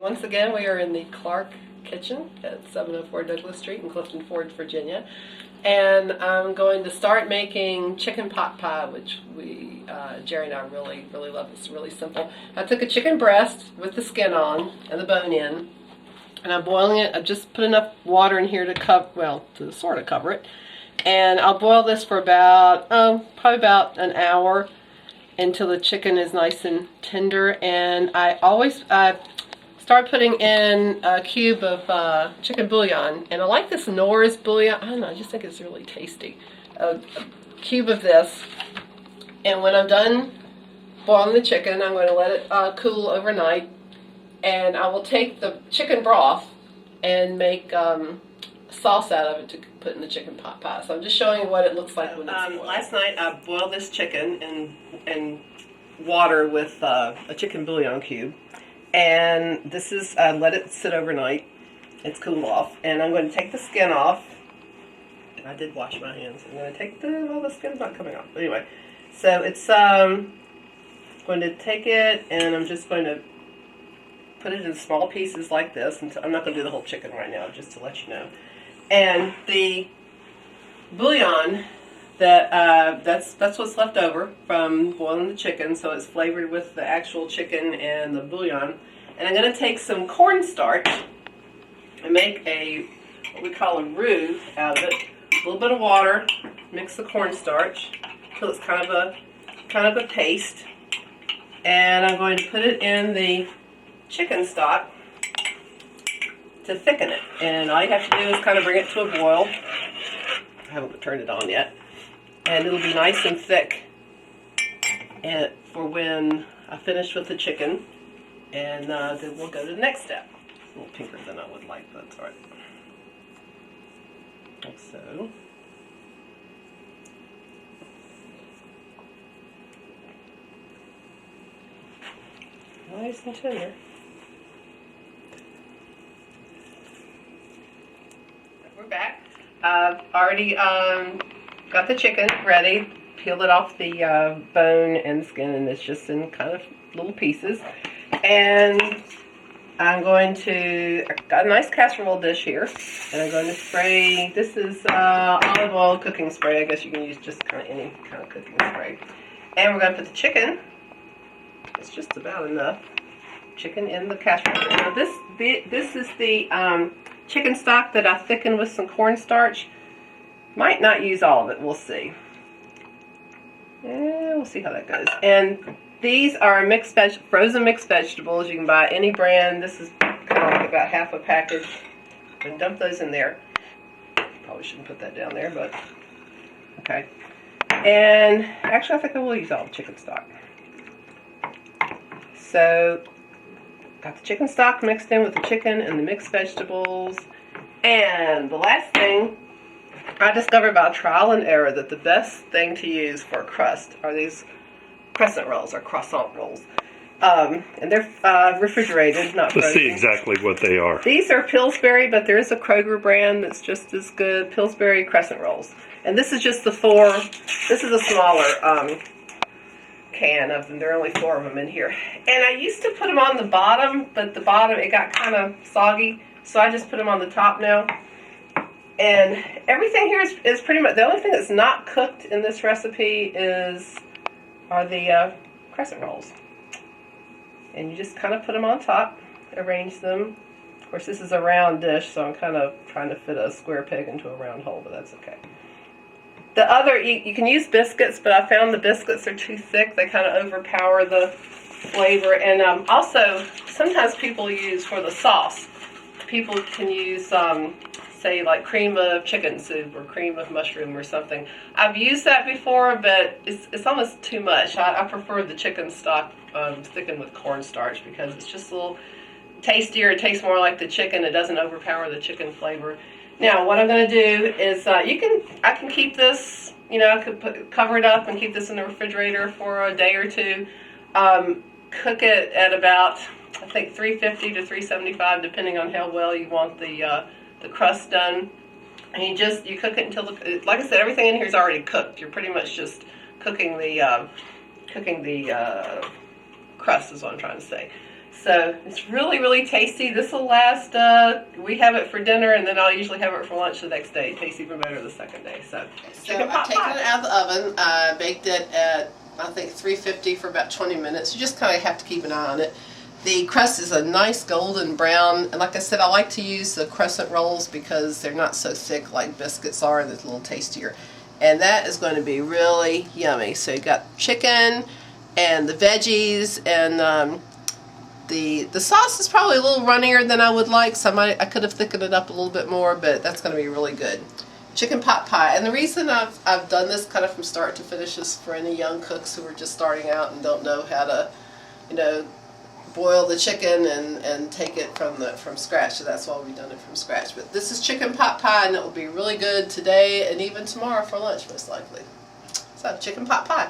Once again, we are in the Clark kitchen at 704 Douglas Street in Clifton Forge, Virginia. And I'm going to start making chicken pot pie, which Jerry and I really love. It's really simple. I took a chicken breast with the skin on and the bone in, and I'm boiling it. I've just put enough water in here to sort of cover it. And I'll boil this for about, probably about an hour until the chicken is nice and tender. And I always start putting in a cube of chicken bouillon, and I like this Norris bouillon. I don't know, I just think it's really tasty. A cube of this, and when I'm done boiling the chicken, I'm going to let it cool overnight, and I will take the chicken broth and make sauce out of it to put in the chicken pot pie. So I'm just showing you what it looks like when it's boiled. Last night I boiled this chicken in water with a chicken bouillon cube. And this is, let it sit overnight. It's cooled off. And I'm going to take the skin off. And I did wash my hands. I'm going to take well, the skin's not coming off. But anyway, so it's, going to take it, and I'm just going to put it in small pieces like this. And I'm not going to do the whole chicken right now, just to let you know. And the bouillon, that's what's left over from boiling the chicken, so it's flavored with the actual chicken and the bouillon. And I'm going to take some cornstarch and make what we call a roux out of it. A little bit of water, mix the cornstarch until it's kind of a paste. And I'm going to put it in the chicken stock to thicken it. And all you have to do is kind of bring it to a boil. I haven't turned it on yet. And it'll be nice and thick for when I finish with the chicken. And then we'll go to the next step. It's a little pinker than I would like, but that's all right. Like so. Nice and tender. We're back. I've already got the chicken ready, peeled it off the bone and skin, and it's just in kind of little pieces. And I got a nice casserole dish here, and I'm going to spray, this is olive oil cooking spray. I guess you can use just kind of any kind of cooking spray. And we're going to put the chicken, it's just about enough, chicken in the casserole. Now this is the chicken stock that I thickened with some cornstarch. Might not use all of it, we'll see. Yeah, we'll see how that goes. And these are frozen mixed vegetables. You can buy any brand. This is kind of like about half a package. And dump those in there. Probably shouldn't put that down there, but okay. And actually, I think I will use all the chicken stock. So, got the chicken stock mixed in with the chicken and the mixed vegetables. And the last thing, I discovered by trial and error that the best thing to use for a crust are these crescent rolls or croissant rolls. And they're refrigerated, not frozen. Let's see exactly what they are. These are Pillsbury, but there is a Kroger brand that's just as good, Pillsbury crescent rolls. And this is just this is a smaller can of them. There are only 4 of them in here. And I used to put them on the bottom, but the bottom, it got kind of soggy, so I just put them on the top now. And everything here is pretty much, the only thing that's not cooked in this recipe are the crescent rolls. And you just kind of put them on top, arrange them. Of course, this is a round dish, so I'm kind of trying to fit a square peg into a round hole, but that's okay. The other, you can use biscuits, but I found the biscuits are too thick. They kind of overpower the flavor. And also, sometimes people use, for the sauce, people can use, say, like cream of chicken soup or cream of mushroom or something. I've used that before, but it's almost too much. I prefer the chicken stock thickened with cornstarch because it's just a little tastier. It tastes more like the chicken. It doesn't overpower the chicken flavor. Now, what I'm going to do is I can keep this, I could cover it up and keep this in the refrigerator for a day or two. Cook it at about, I think, 350 to 375, depending on how well you want the crust done. And you cook it until, like I said, everything in here is already cooked. You're pretty much just cooking the crust is what I'm trying to say. So it's really, really tasty. This will last, we have it for dinner, and then I'll usually have it for lunch the next day. It tastes even better the second day. So chicken pot pie. I've taken it out of the oven. I baked it at, I think, 350 for about 20 minutes. You just kind of have to keep an eye on it. The crust is a nice golden brown, and like I said, I like to use the crescent rolls because they're not so thick like biscuits are, and it's a little tastier. And that is going to be really yummy. So you got chicken and the veggies, and the sauce is probably a little runnier than I would like, so I could have thickened it up a little bit more, but that's going to be really good. Chicken pot pie. And the reason I've done this kind of from start to finish is for any young cooks who are just starting out and don't know how to, boil the chicken and take it from scratch. So that's why we've done it from scratch. But this is chicken pot pie, and it will be really good today and even tomorrow for lunch, most likely. So chicken pot pie.